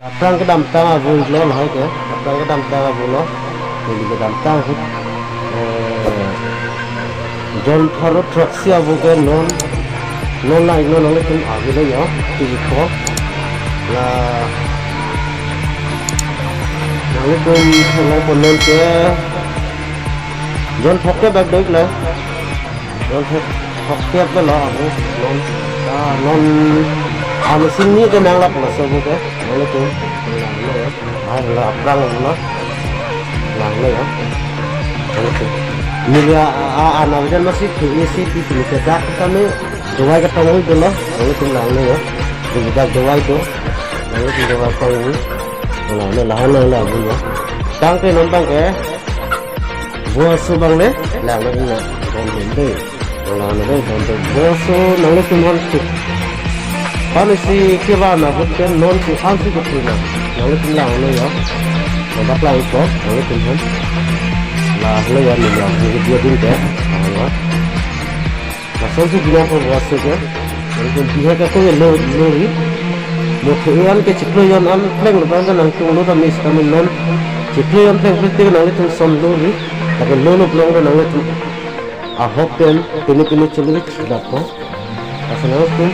Trăng cái đầm ta vui lên hỏi kìa, trăng cái đầm ta vui nó thì cái đầm ta hút John Farrow Traxia vui cái non này nó lấy cái ở cái đấy nhở thì có là lấy cái thằng này còn nên cái John thọc cái bag đấy này John thọc cái cái lọ non anh xin nghĩ cái năng lực là sao vậy? Nó lấy cái là răng nó làm này á, như là anh nói rằng masih thì bisa dah kami dua cái tông itu loh, nó cũng làm này á, thì kita dua itu, nó cũng dua tông ini, nó là gì á, tăng cái nón tăng cái vừa số bằng đấy, làm nó là còn đến đây, nó đây còn đến vừa số nó lấy cái nón Paano si Kirana bukan non si Hansi Katrina, yang itu lang ni ya, nampak lang itu, yang itu kan, lah ni ya ni ya, ni dia din ke, ya, masuk si dia pun masuk ke, yang dia kata ye lori, mungkin ke cikluan am pleng lepas kan nang tunggu tu mis kami non, cikluan pleng pasti nang itu som lori, tapi non pleng kan nang itu, ahok kan, kini celik dapat, asal itu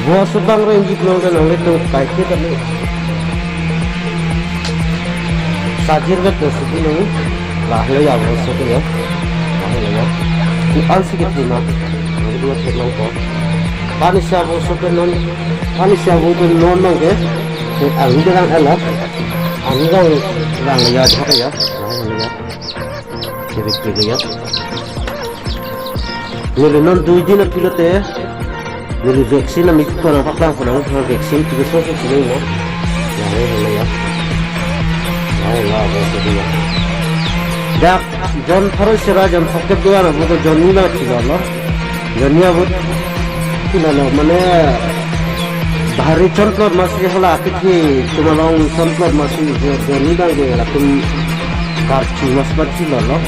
Gua subang ren jiplong dan oleh tu kaki tapi sajir betul sebelum lah ya gua sebelum ya ku ansik itu nak dua sebelum ko panisya gua sebelum panisya gua tu non nang ke angin dengan elok angin orang ya apa ya kiri ya ni non dua jin pilot ya Jadi vaksin kami tu orang pakang pun orang vaksin tu besar tu sini lah. Ya, betul dia. Dah, John Farrow sirah John Fakir dua orang, bukan John ni lah kita lah. John ni abut, kita lah mana bahari contoh masih hola kita cuma long contoh masih John ni dah je, lakum karci masih berci lah.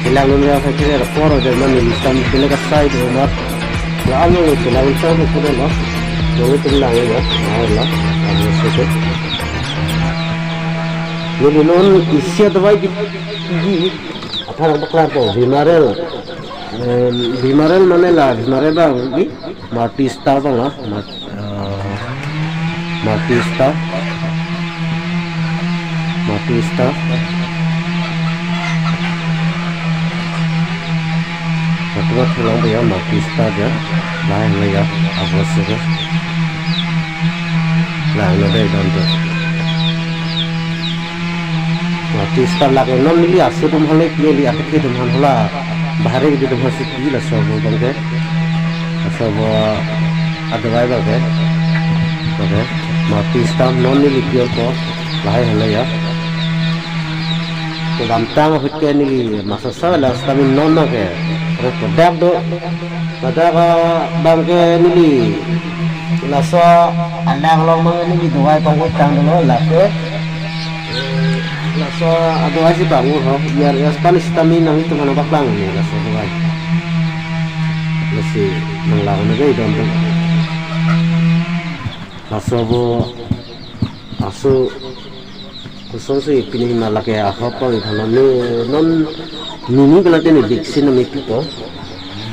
Hilang ni apa kira rapor ada mana Islam bila kasai tu mat. Lalu itu lalu saya sudah lah, lalu tinggal ya, lah, ada sedikit. Jadi non isi ada baik di, apa nak berkelar tu? Bimarel mana lah? Bimarel bang di, Martista bang lah, Martista. Kedua tulang dia Martista dia, lain ya, apa sih? Lain ada itu. Martista lagi non ni asal tu malah pilih lihat kita tu malah bahari kita masih pilih semua bangke, semua ada lagi bangke, okay? Martista non ni pilih ko, lain ya. Dalam tang hujan ni masa sahaja kami non nak ke. Dak do pada bangke ni laso alang long mang ni dua panggut tang dulu lape laso ado aja bangun ho biar ya sekali stamina itu mana baklang ni laso dua lasi nanglang ni gay don laso bo asu kusong si pilih malak ya apa itu non Nini kalau ni vaksin nama itu tu,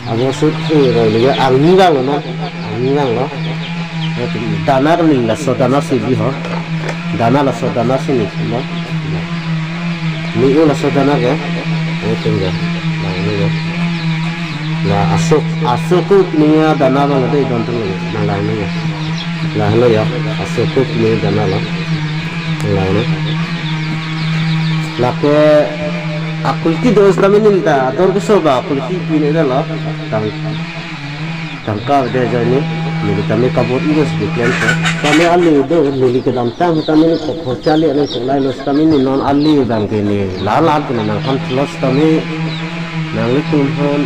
agak sulit orang angin lah, dana ni lah, so dana sih ho, dana lah so dana sih ni, ni lah so dana ke, itu enggak, lah asuk tu ni dana lah ada itu untuk ni, lah ya, asuk tu ni dana lah, lah ke Akulti dos kami ni dah, atur kesoba akulti ini adalah tangkap dia jadi ni kami kabut ini sebagian kami alih itu ni kita tang kami ni kocali ni kulai los kami ni non alih dan kini lalat ni nang kan los kami nang itu pun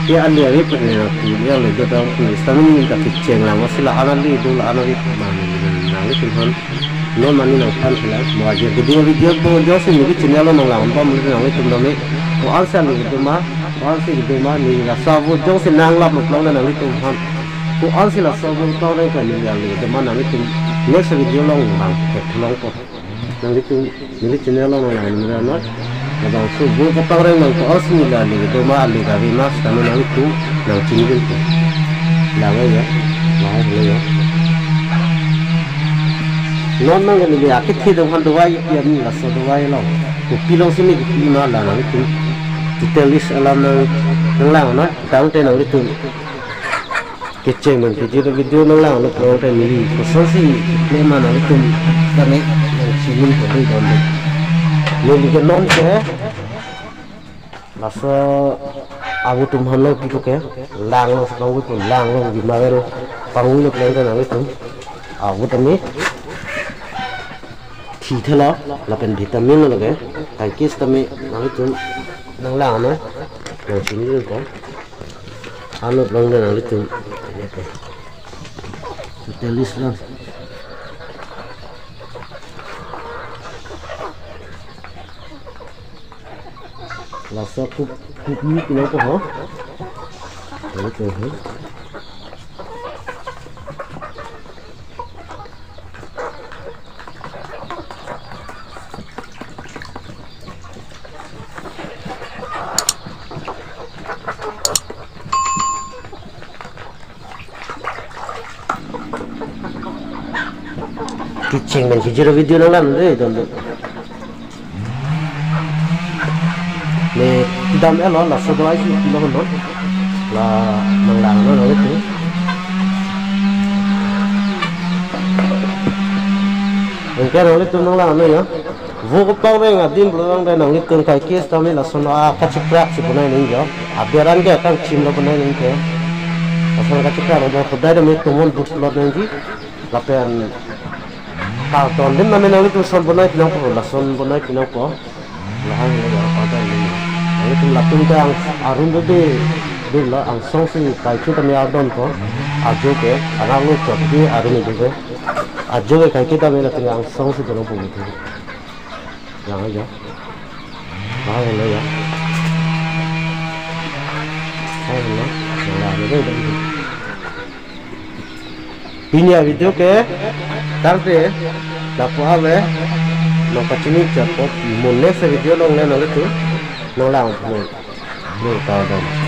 dia alih ni pernah dia alih itu dah kami ni tak kecil lah masih lah alih itu mana nang itu pun non mani nang kan lah, macam video tu jauh ni channel nang lah, apa mungkin nang itu dami, orang sih gitu mah ni rasa jauh nang lah, macam nang itu cô ăn xí là sau bữa tao đây cái mình làm thì mà nãy chúng next video long bằng cái long có nãy chúng mình chỉ nhớ long là mình làm nói là bằng số bữa cái tao đây mình có ăn xí là thì mà ăn cái vì mà sao nãy chúng nãy chín cái là cái gì là cái gì non nang ni ya kit khidong han dawai ya ni la so dawai lo ko pilong sini ki ma la nang tu titelis alam nang lang no tang te nang tu ke cheng man ke jiro video nang lang no pro te mili ko so si le ma nang tu ta ne nang chinin ko dei don ne ni ke non ke la so agu tum han lo ki ko ke lang lo ko lang lo bi ma ro pangu lo plan nang tu agu ta ni thì thế đó làเป็นvitamin rồi cái histamine nói chung năng làm đấy là chỉ như có ăn được lông đây là nói chung telis lắm là sao cúp như cái nó có hả nói chung hết teaching mình chỉ chơi video nó làm đấy rồi nè đam ấy là số đó nó còn là mình làm nó rồi đấy mình cái rồi tụi nó làm nữa nhá vô cái bao đây là đêm rồi đây nó cái cái case tao mới là số nó cái chip rác chỉ bên này này nhá biaran cái thằng chim nó bên này này cái số cái chip rác nó có đây mình tụi mình bút lót này gì là bên tao toàn đến mà mình nói tụi son bên này thì nó có là son bên này thì nó có là hai người đó có đây này tụi là tụi tao arun đó đi là ăn xong thì cái chuyện tao mới ăn đòn có ajo cái anh luôn chọn đi arun này cái ajo cái chuyện tao mới là tụi ăn xong thì tụi nó bùng thì là cái gì hai người đó hai người đó là cái gì ini video ke tarte dapat ave no kacini chapot monne se video nong le no le tu no la no no ta